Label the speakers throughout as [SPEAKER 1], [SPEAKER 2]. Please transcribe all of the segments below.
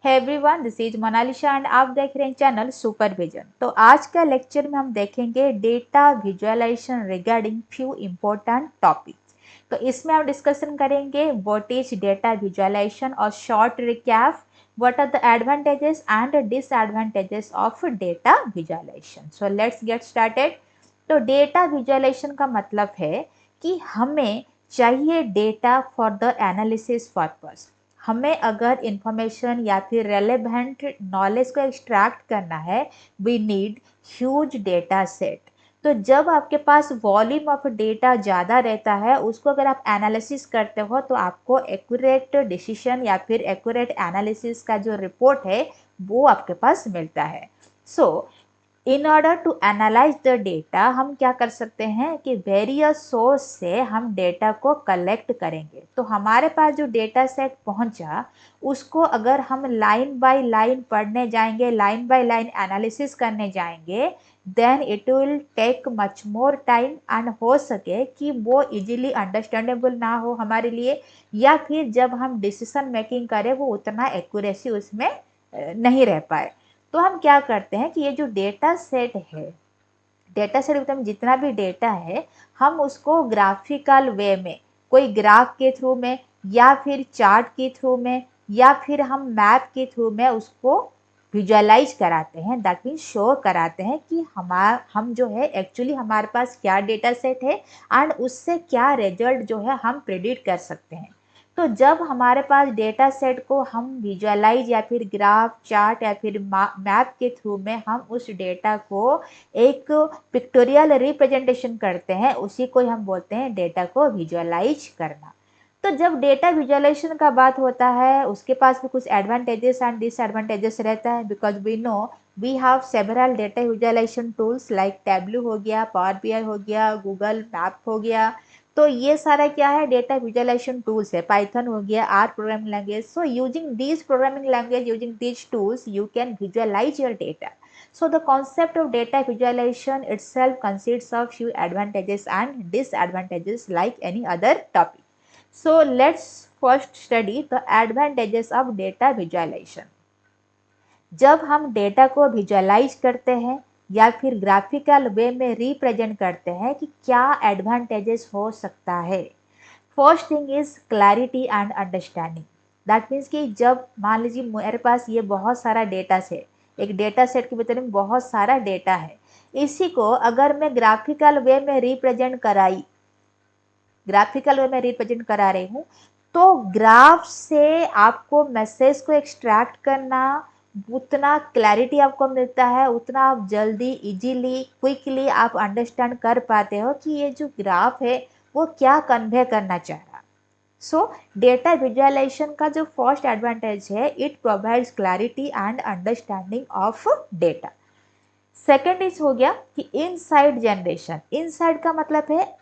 [SPEAKER 1] Hey everyone, this is Monalisa and आप देख रहे हैं चैनल सुपरविजन। तो आज का लेक्चर में हम देखेंगे data visualisation regarding few important topics. तो इसमें हम डिस्कशन करेंगे व्हाट इज डेटा विजुअलाइजेशन और short recap, what are the advantages and disadvantages of data visualisation. So let's get started. तो डेटा विजुअलाइजेशन का मतलब है कि हमें चाहिए data for the analysis purpose. हमें अगर इंफॉर्मेशन या फिर रेलेवेंट नॉलेज को एक्सट्रैक्ट करना है, we need huge data set. तो जब आपके पास वॉल्यूम ऑफ डेटा ज़्यादा रहता है, उसको अगर आप एनालिसिस करते हो तो आपको एक्यूरेट डिसीजन या फिर एक्यूरेट एनालिसिस का जो रिपोर्ट है वो आपके पास मिलता है। So in order to analyse the data हम क्या कर सकते हैं कि वेरियस सोर्स से हम डेटा को कलेक्ट करेंगे। तो हमारे पास जो डेटा सेट पहुंचा, उसको अगर हम लाइन बाय लाइन पढ़ने जाएंगे, लाइन बाय लाइन एनालिसिस करने जाएंगे, then it will take much more time and हो सके कि वो इजीली अंडरस्टैंडेबल ना हो हमारे लिए, या फिर जब हम डिसीजन मेकिंग करें वो उतना एक्यूरेसी उसमें नहीं रह पाए। तो हम क्या करते हैं कि ये जो डेटा सेट है, डेटा सेट मतलब जितना भी डेटा है, हम उसको ग्राफिकल वे में, कोई ग्राफ के थ्रू में या फिर चार्ट के थ्रू में या फिर हम मैप के थ्रू में उसको विजुअलाइज कराते हैं। दैट मीन्स शो कराते हैं कि हम जो है एक्चुअली हमारे पास क्या डेटा सेट है एंड उससे क्या रिजल्ट जो है हम प्रिडिक्ट कर सकते हैं। तो जब हमारे पास डेटा सेट को हम विजुअलाइज या फिर ग्राफ, चार्ट या फिर मैप के थ्रू में हम उस डेटा को एक पिक्टोरियल रिप्रेजेंटेशन करते हैं, उसी को हम बोलते हैं डेटा को विजुअलाइज करना। तो जब डेटा विजुअलाइजेशन का बात होता है, उसके पास भी कुछ एडवांटेजेस एंड डिसएडवांटेजेस रहता है, because we know we have several data visualisation tools like Tableau हो गया, पावर बीआई हो गया, गूगल मैप हो गया। तो ये सारा क्या है, डेटा विजुअलाइजेशन टूल्स है। पाइथन हो गया, R programming language. So using these programming language, using these tools, you can visualize your data. So the concept of data visualization itself consists of few advantages and disadvantages like any other topic. So let's first study the advantages of data visualization. जब हम data को visualise करते हैं या फिर graphical वे में represent करते हैं कि क्या एडवांटेजेस हो सकता है। First thing is clarity and understanding. That means कि जब मान लीजिए मेरे पास ये बहुत सारा डेटा सेट, एक डेटा सेट के भीतर में बहुत सारा डेटा है, इसी को अगर मैं ग्राफिकल वे में रिप्रेजेंट करा रही हूँ, तो ग्राफ से आपको मैसेज को एक्सट्रैक्ट करना, उतना क्लैरिटी आपको मिलता है, उतना आप जल्दी, इजीली, क्विकली आप अंडरस्टैंड कर पाते हो कि ये जो ग्राफ है वो क्या कन्वे करना चाह रहा। सो डेटा विजुअलाइजेशन का जो फर्स्ट एडवांटेज है, it provides clarity and understanding of data. Second is हो गया कि इनसाइड जनरेशन। इनसाइड का मतलब है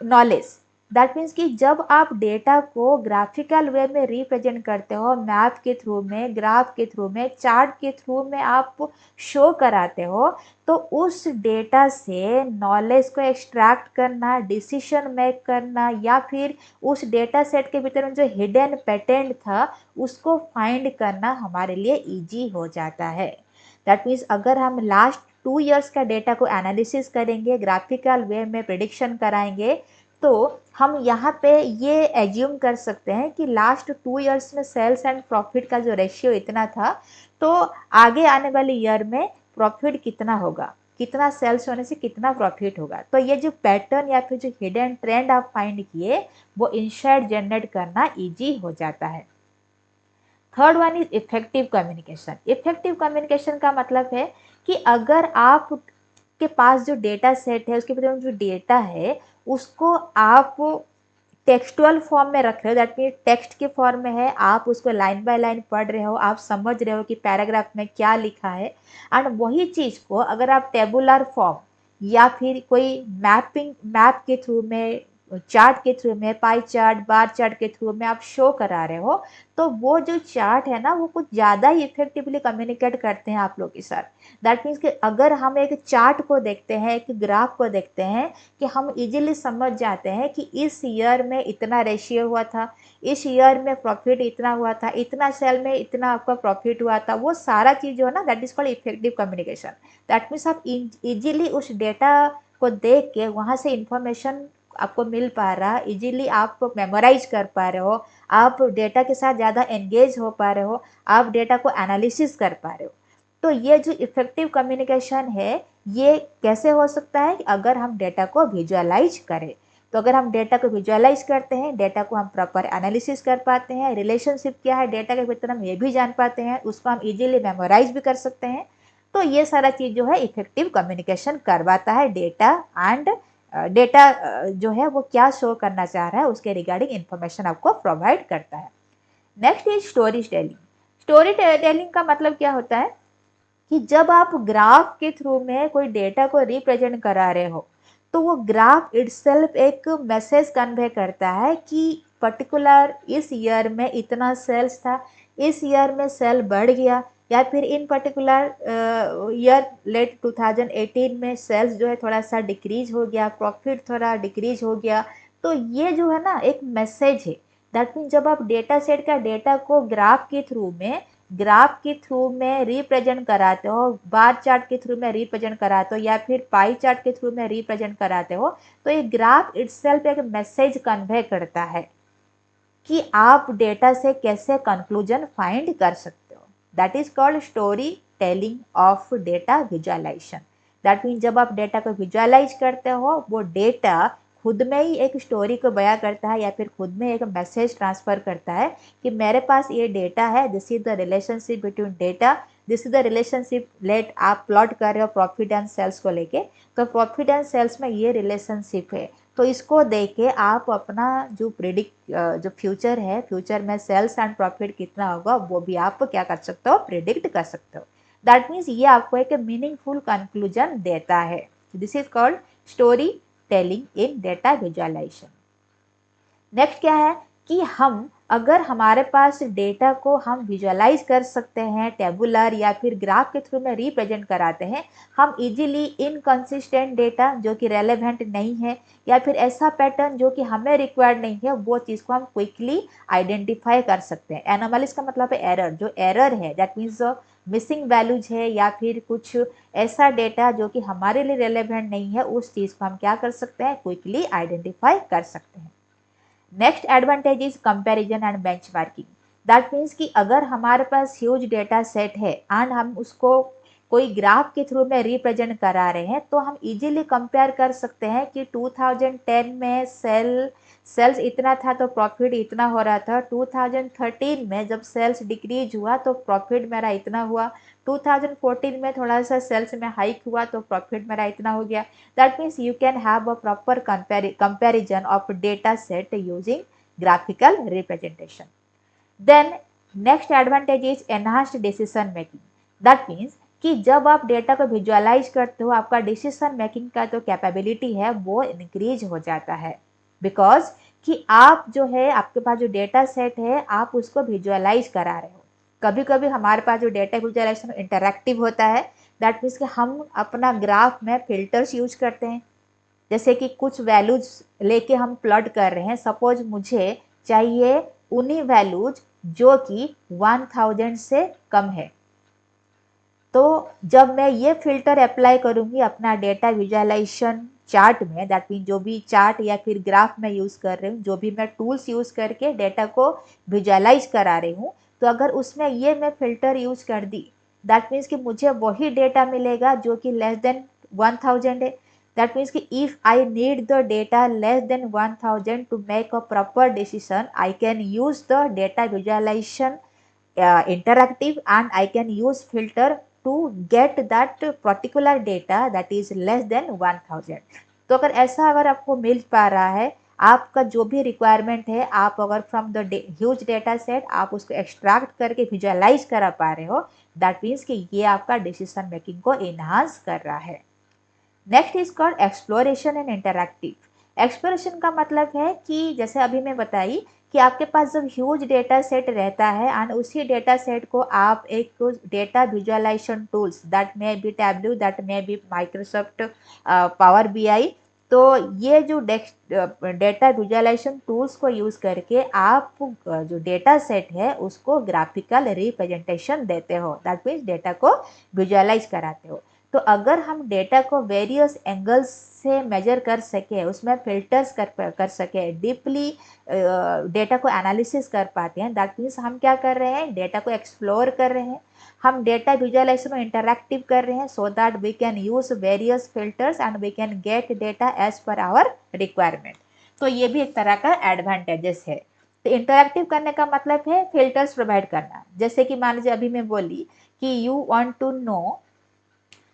[SPEAKER 1] नॉलेज। दैट मीन्स कि जब आप डेटा को ग्राफिकल वे में रिप्रेजेंट करते हो, मैप के थ्रू में, ग्राफ के थ्रू में, चार्ट के थ्रू में आप शो कराते हो, तो उस डेटा से नॉलेज को एक्सट्रैक्ट करना, डिसीजन मेक करना, या फिर उस डेटा सेट के भीतर में जो हिडन पैटर्न था उसको फाइंड करना हमारे लिए ईजी हो जाता है। दैट मीन्स अगर हम लास्ट 2 years का डेटा को एनालिसिस करेंगे, ग्राफिकल वे में प्रिडिक्शन कराएंगे, तो हम यहाँ पे ये एज्यूम कर सकते हैं कि लास्ट 2 years में सेल्स एंड प्रॉफिट का जो रेशियो इतना था, तो आगे आने वाले ईयर में प्रॉफिट कितना होगा, कितना सेल्स होने से कितना प्रॉफिट होगा। तो ये जो पैटर्न या फिर जो हिडन ट्रेंड आप फाइंड किए, वो इनसाइट जनरेट करना ईजी हो जाता है। Third one is effective communication. Effective communication का मतलब है कि अगर आप के पास जो डेटा सेट है, उसके भीतर जो डेटा है, उसको आप टेक्सटुअल फॉर्म में रख रहे हो, दैट मीन टेक्स्ट के फॉर्म में है, आप उसको लाइन बाय लाइन पढ़ रहे हो, आप समझ रहे हो कि पैराग्राफ में क्या लिखा है, एंड वही चीज़ को अगर आप टेबुलर फॉर्म या फिर कोई मैप के थ्रू में चार्ट के थ्रू में, पाई चार्ट, बार चार्ट के थ्रू में आप शो करा रहे हो, तो वो जो चार्ट है ना वो कुछ ज़्यादा ही इफेक्टिवली कम्युनिकेट करते हैं आप लोग के साथ। दैट मीन्स कि अगर हम एक चार्ट को देखते हैं, एक ग्राफ को देखते हैं, कि हम इजीली समझ जाते हैं कि इस ईयर में इतना रेशियो हुआ था, इस ईयर में प्रॉफिट इतना हुआ था, इतना सेल में इतना आपका प्रॉफिट हुआ था, वो सारा चीज़ जो है ना that is called effective communication. That means आप इजीली उस डेटा को देख के वहाँ से इंफॉर्मेशन आपको मिल पा रहा, इजीली आप मेमोराइज कर पा रहे हो, आप डेटा के साथ ज़्यादा एंगेज हो पा रहे हो, आप डेटा को एनालिसिस कर पा रहे हो। तो ये जो इफेक्टिव कम्युनिकेशन है ये कैसे हो सकता है, अगर हम डेटा को विजुअलाइज करें। तो अगर हम डेटा को विजुअलाइज करते हैं, डेटा को हम प्रॉपर एनालिसिस कर पाते हैं, रिलेशनशिप क्या है डेटा के भीतर हम ये भी जान पाते हैं, उसको हम इजीली मेमोराइज भी कर सकते हैं। तो ये सारा चीज़ जो है इफेक्टिव कम्युनिकेशन करवाता है डेटा एंड डेटा जो है वो क्या शो करना चाह रहा है उसके रिगार्डिंग इंफॉर्मेशन आपको प्रोवाइड करता है। Next is story telling. Story telling का मतलब क्या होता है कि जब आप ग्राफ के थ्रू में कोई डेटा को रिप्रेजेंट करा रहे हो, तो वो ग्राफ इटसेल्फ एक मैसेज कन्वे करता है कि पर्टिकुलर इस ईयर में इतना सेल्स था, इस ईयर में सेल बढ़ गया, या फिर इन पर्टिकुलर ईयर लेट 2018 में सेल्स जो है थोड़ा सा डिक्रीज हो गया, प्रॉफिट थोड़ा डिक्रीज हो गया। तो ये जो है ना एक मैसेज है। दैट मीन जब आप डेटा सेट का डेटा को ग्राफ के थ्रू में रिप्रेजेंट कराते हो, बार चार्ट के थ्रू में रिप्रेजेंट कराते हो, या फिर पाई चार्ट के थ्रू में रिप्रेजेंट कराते हो, तो ये ग्राफ इटसेल्फ एक मैसेज कन्वे करता है कि आप डेटा से कैसे कंक्लूजन फाइंड कर सकते हो। That is called story telling of data visualization. That mean जब आप डेटा को विजुअलाइज करते हो, वो डेटा खुद में ही एक स्टोरी को बयां करता है, या फिर खुद में एक मैसेज ट्रांसफर करता है कि मेरे पास ये डेटा है, this is the relationship between data, this is the relationship. Let आप प्लॉट कर रहे हो प्रॉफिट एंड सेल्स को लेके, तो प्रॉफिट एंड सेल्स में ये रिलेशनशिप है। तो इसको देख के आप अपना जो जो फ्यूचर है, फ्यूचर में सेल्स एंड प्रॉफिट कितना होगा वो भी आप क्या कर सकते हो, प्रिडिक्ट कर सकते हो। दैट मीन्स ये आपको एक मीनिंगफुल कंक्लूजन देता है। This is called story telling in data visualization. Next क्या है कि हम अगर हमारे पास डेटा को हम विजुअलाइज कर सकते हैं, टेबुलर या फिर ग्राफ के थ्रू में रिप्रेजेंट कराते हैं, हम इजीली इनकंसिस्टेंट डेटा जो कि रेलेवेंट नहीं है, या फिर ऐसा पैटर्न जो कि हमें रिक्वायर्ड नहीं है, वो चीज़ को हम क्विकली आइडेंटिफाई कर सकते हैं। एनोमलीज का मतलब है एरर, जो एरर है दैट मीन्स मिसिंग वैल्यूज है, या फिर कुछ ऐसा डेटा जो कि हमारे लिए रेलेवेंट नहीं है, उस चीज़ को हम क्या कर सकते हैं, क्विकली आइडेंटिफाई कर सकते हैं। Next advantage is comparison and benchmarking. That means कि अगर हमारे पास ह्यूज डेटा सेट है एंड हम उसको कोई ग्राफ के थ्रू में रिप्रेजेंट करा रहे हैं, तो हम इजीली कंपेयर कर सकते हैं कि 2010 में सेल्स इतना था तो प्रॉफिट इतना हो रहा था, 2013 में जब सेल्स डिक्रीज हुआ तो प्रॉफिट मेरा इतना हुआ, 2014 में थोड़ा सा सेल्स में हाइक हुआ तो प्रॉफिट मेरा इतना हो गया। That means you can have a proper comparison of data set using graphical representation. Then next advantage is enhanced decision making. That means कि जब आप डेटा को विजुअलाइज करते हो, आपका डिसीजन मेकिंग का जो कैपेबिलिटी है वो इंक्रीज हो जाता है, बिकॉज कि आप जो है आपके पास जो डेटा सेट है आप उसको विजुअलाइज करा रहे हो। कभी कभी हमारे पास जो डेटा विजुअलाइजेशन इंटरैक्टिव होता है, दैट मीन्स कि हम अपना ग्राफ में फिल्टर्स यूज करते हैं, जैसे कि कुछ वैल्यूज लेके हम प्लॉट कर रहे हैं। सपोज मुझे चाहिए उन्हीं वैल्यूज जो कि 1000 से कम है, तो जब मैं ये फिल्टर अप्लाई करूंगी अपना डेटा विजुअलाइजेशन चार्ट में, दैट मीन जो भी चार्ट या फिर ग्राफ में यूज कर रही हूँ, जो भी मैं टूल्स यूज करके डेटा को विजुअलाइज करा रही हूँ, तो अगर उसमें ये मैं फिल्टर यूज कर दी, दैट मीन्स कि मुझे वही डेटा मिलेगा जो कि लेस देन 1000 है। दैट मीन्स कि if I need the data less than 1000 to make a proper decision, I can use the data visualization interactive and I can use filter to get that particular data that is less than 1000। तो अगर आपको मिल पा रहा है, आपका जो भी requirement है, आप अगर from the huge data set आप उसको एक्सट्रैक्ट करके विजुअलाइज करा पा रहे हो, दैट मीन्स कि ये आपका डिसीजन मेकिंग को इनहांस कर रहा है। Next is called exploration and interactive. Exploration का मतलब है कि जैसे अभी मैं बताई कि आपके पास जब ह्यूज डेटा सेट रहता है एंड उसी डेटा सेट को आप एक data visualisation tools that may be Tableau, that may be Microsoft Power BI, तो ये जो डेटा विजुअलाइजेशन टूल्स को यूज़ करके आप जो डेटा सेट है उसको ग्राफिकल रिप्रेजेंटेशन देते हो, दैट मीन्स डेटा को विजुअलाइज कराते हो। तो अगर हम डेटा को वेरियस एंगल्स से मेजर कर सके, उसमें फिल्टर्स कर सके, डीपली डेटा को एनालिसिस कर पाते हैं, दैट मीन्स हम क्या कर रहे हैं, डेटा को एक्सप्लोर कर रहे हैं, हम डेटा विजुअलाइजेशन में इंटरैक्टिव कर रहे हैं, so that we can use various filters and we can get data as per our requirement. तो ये भी एक तरह का एडवांटेजेस है। तो इंटरैक्टिव करने का मतलब है फिल्टर्स प्रोवाइड करना। जैसे कि मान लीजिए अभी मैं बोली कि you want to know,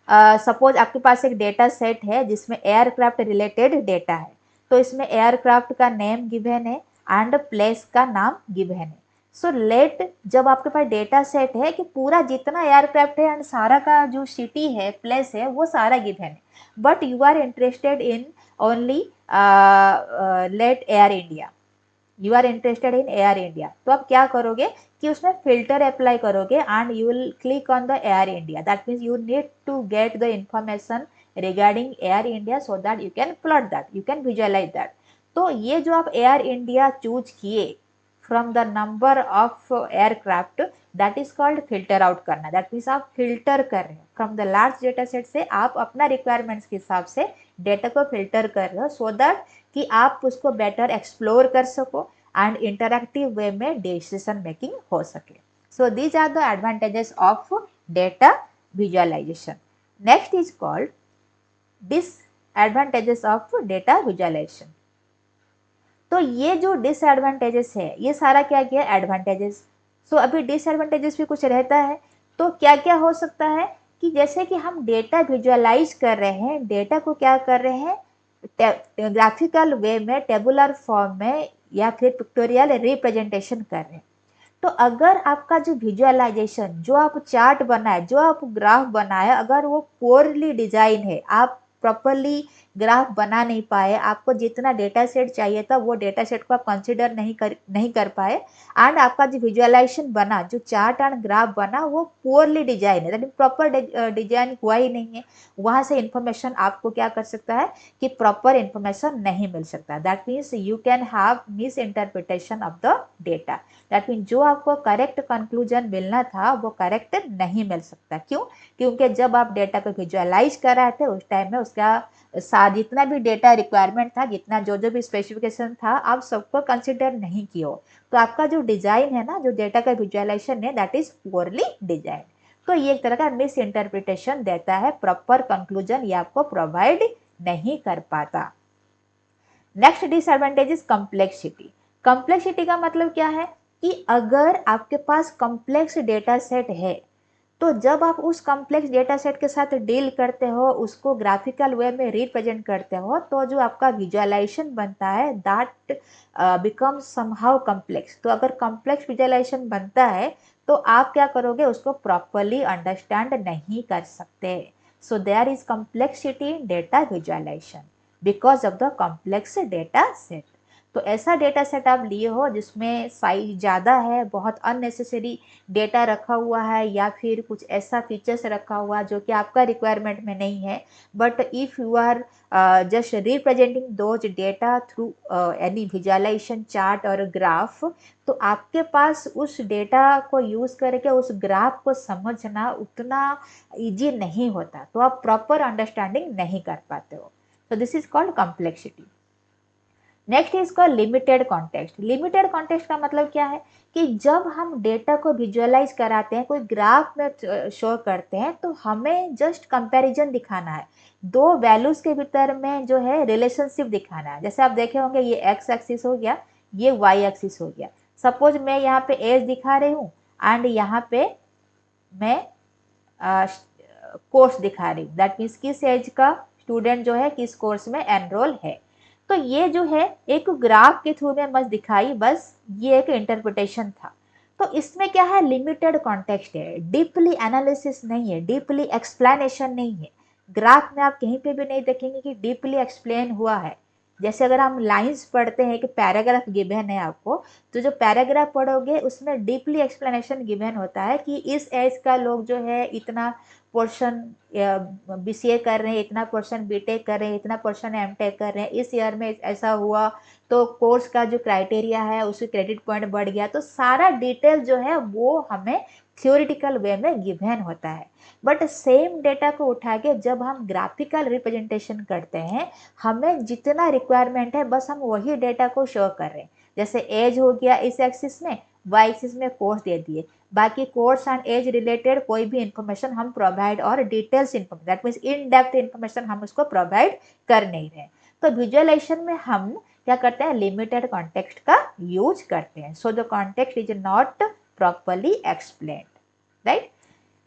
[SPEAKER 1] suppose आपके पास एक डेटा सेट है जिसमें एयरक्राफ्ट रिलेटेड डेटा है, तो इसमें एयरक्राफ्ट का नेम गिवन है एंड प्लेस का नाम गिवन है। सो लेट जब आपके पास डेटा सेट है कि पूरा जितना एयरक्राफ्ट है एंड सारा का जो सिटी है, प्लेस है, वो सारा गिवन है, but you are interested in only let Air India, you are interested in Air India, तो आप क्या करोगे कि उसमें फिल्टर अप्लाई करोगे and you will click on the Air India, that means you need to get the information regarding Air India so that you can plot that, you can visualize that. तो ये जो आप एयर इंडिया चूज किए from the number of aircraft, that is called filter out करना, that means आप filter कर रहे हैं from the large data set से, आप अपना रिक्वायरमेंट्स के हिसाब से डेटा को फिल्टर कर रहे हो सो दैट कि आप उसको बेटर एक्सप्लोर कर सको एंड इंटरैक्टिव वे में डिसीजन मेकिंग हो सके। So these are the advantages of data visualization. Next is called disadvantages of data visualization. तो ये जो डिसएडवांटेजेस है, ये सारा क्या किया एडवांटेजेस। सो अभी डिसएडवांटेजेस भी कुछ रहता है, तो क्या क्या हो सकता है कि जैसे कि हम डेटा विजुअलाइज कर रहे हैं, डेटा को क्या कर रहे हैं, ग्राफिकल वे में, टेबुलर फॉर्म में या फिर पिक्टोरियल रिप्रेजेंटेशन कर रहे हैं। तो अगर आपका जो विजुअलाइजेशन, जो आप चार्ट बनाए, जो आप ग्राफ बनाए, अगर वो पोरली डिजाइन है, आप प्रॉपरली ग्राफ बना नहीं पाए, आपको जितना डेटा सेट चाहिए था वो डेटा सेट को आप कंसिडर नहीं कर पाए, एंड आपका जो विजुअलाइजेशन बना, जो चार्ट एंड ग्राफ बना, वो पुअरली डिजाइन है, प्रॉपर डिजाइन हुआ ही नहीं है, वहाँ से इंफॉर्मेशन आपको क्या कर सकता है कि प्रॉपर इंफॉर्मेशन नहीं मिल सकता। That means you can have miss interpretation of the data, that mean जो आपको करेक्ट कंक्लूजन मिलना था वो करेक्ट नहीं मिल सकता। क्यों? क्योंकि जब आप डेटा को विजुअलाइज कर रहे थे उस टाइम में उसका जितना भी डेटा रिक्वायरमेंट था, जितना जो जो भी स्पेसिफिकेशन था, आप सबको कंसिडर नहीं किए हो, तो आपका जो डिजाइन है ना, जो डेटा का विजुअलाइजेशन है, दैट इज पुअरली डिजाइन। तो ये एक तरह का मिस इंटरप्रिटेशन देता है, प्रॉपर कंक्लूजन ये आपको प्रोवाइड नहीं कर पाता। Next disadvantage is complexity. Complexity का मतलब क्या है कि अगर आपके पास कॉम्प्लेक्स डेटा सेट है, तो जब आप उस कॉम्प्लेक्स डेटा सेट के साथ डील करते हो, उसको ग्राफिकल वे में रिप्रेजेंट करते हो, तो जो आपका विजुअलाइजेशन बनता है दैट बिकम समहाउ कॉम्प्लेक्स। तो अगर कॉम्प्लेक्स विजुअलाइजेशन बनता है तो आप क्या करोगे, उसको प्रॉपरली अंडरस्टैंड नहीं कर सकते। So there is complexity in data visualization because of the complex data set. तो ऐसा डेटा सेट आप लिए हो जिसमें साइज ज़्यादा है, बहुत अननेसेसरी डेटा रखा हुआ है, या फिर कुछ ऐसा फीचर्स रखा हुआ जो कि आपका रिक्वायरमेंट में नहीं है, but if you are just representing those data through any visualization chart और ग्राफ, तो आपके पास उस डेटा को यूज़ करके उस ग्राफ को समझना उतना ईजी नहीं होता, तो आप प्रॉपर अंडरस्टैंडिंग नहीं कर पाते हो। तो this is called complexity. Next is called limited context. Limited context का मतलब क्या है कि जब हम डेटा को विजुअलाइज कराते हैं, कोई ग्राफ में शो करते हैं, तो हमें जस्ट कंपैरिजन दिखाना है, दो वैल्यूज के भीतर में जो है रिलेशनशिप दिखाना है। जैसे आप देखे होंगे ये एक्स एक्सिस हो गया, ये वाई एक्सिस हो गया। सपोज मैं यहाँ पे एज दिखा रही हूँ एंड यहाँ पे मैं कोर्स दिखा रही हूँ, दैट मीन्स किस एज का स्टूडेंट जो है किस कोर्स में एनरोल है। तो ये जो है एक ग्राफ के थ्रू में बस दिखाई, बस ये एक इंटरप्रिटेशन था। तो इसमें क्या है, लिमिटेड कॉन्टेक्स्ट है, डीपली एनालिसिस नहीं है, डीपली एक्सप्लेनेशन नहीं है। ग्राफ में आप कहीं पे भी नहीं देखेंगे कि डीपली एक्सप्लेन हुआ है जैसे अगर हम लाइंस पढ़ते हैं कि पैराग्राफ गिवन है आपको, तो जो पैराग्राफ पढ़ोगे उसमें डीपली एक्सप्लेनेशन गिवन होता है कि इस एज का लोग जो है इतना पोर्शन बीसीए कर रहे हैं, इतना पोर्शन बीटेक कर रहे हैं, इतना पोर्शन एमटेक कर रहे हैं, इस ईयर में ऐसा हुआ तो कोर्स का जो क्राइटेरिया है उसके क्रेडिट पॉइंट बढ़ गया। तो सारा डिटेल जो है वो हमें थ्योरेटिकल वे में गिवन होता है। बट सेम डेटा को उठा के जब हम ग्राफिकल रिप्रेजेंटेशन करते हैं, हमें जितना रिक्वायरमेंट है बस हम वही डेटा को शो कर रहे हैं। जैसे एज हो गया इस एक्सिस में, वाई एक्सिस में कोर्स दे दिए, बाकी कोर्स एंड एज रिलेटेड कोई भी इंफॉर्मेशन हम प्रोवाइड, और details information that means in depth information हम उसको प्रोवाइड कर नहीं रहे। तो विजुअलाइजेशन में हम क्या करते हैं, लिमिटेड कॉन्टेक्स्ट का यूज करते हैं। So the context is not properly explained, right?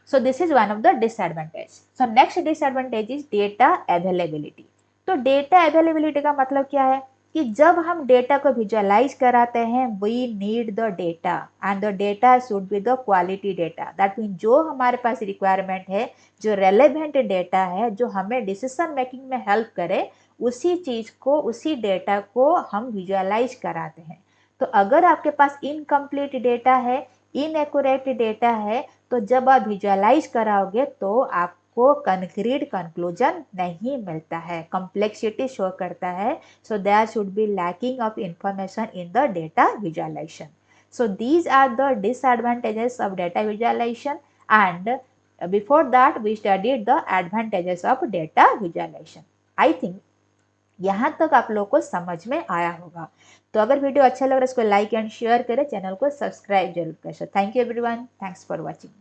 [SPEAKER 1] So this is one of the disadvantage. So next disadvantage is data availability. तो डेटा अवेलेबिलिटी का मतलब क्या है कि जब हम डेटा को विजुअलाइज कराते हैं, we need the data and the data should be the quality data. That mean जो हमारे पास रिक्वायरमेंट है, जो रेलेवेंट डेटा है, जो हमें डिसीजन मेकिंग में हेल्प करे, उसी चीज़ को, उसी डेटा को हम विजुअलाइज कराते हैं। तो अगर आपके पास इनकम्प्लीट डेटा है, इनएक्यूरेट डेटा है, तो जब आप विजुअलाइज कराओगे तो आपको कंक्रीट कंक्लूजन नहीं मिलता है, कॉम्प्लेक्सिटी शो करता है। So there should be lacking of information in the data visualization. So these are the disadvantages of data visualization, and before that we studied the advantages of data visualization. I think यहाँ तक आप लोग को समझ में आया होगा। तो अगर वीडियो अच्छा लग रहा है इसको लाइक एंड शेयर करें, चैनल को सब्सक्राइब जरूर करें। Thank you everyone, thanks for watching.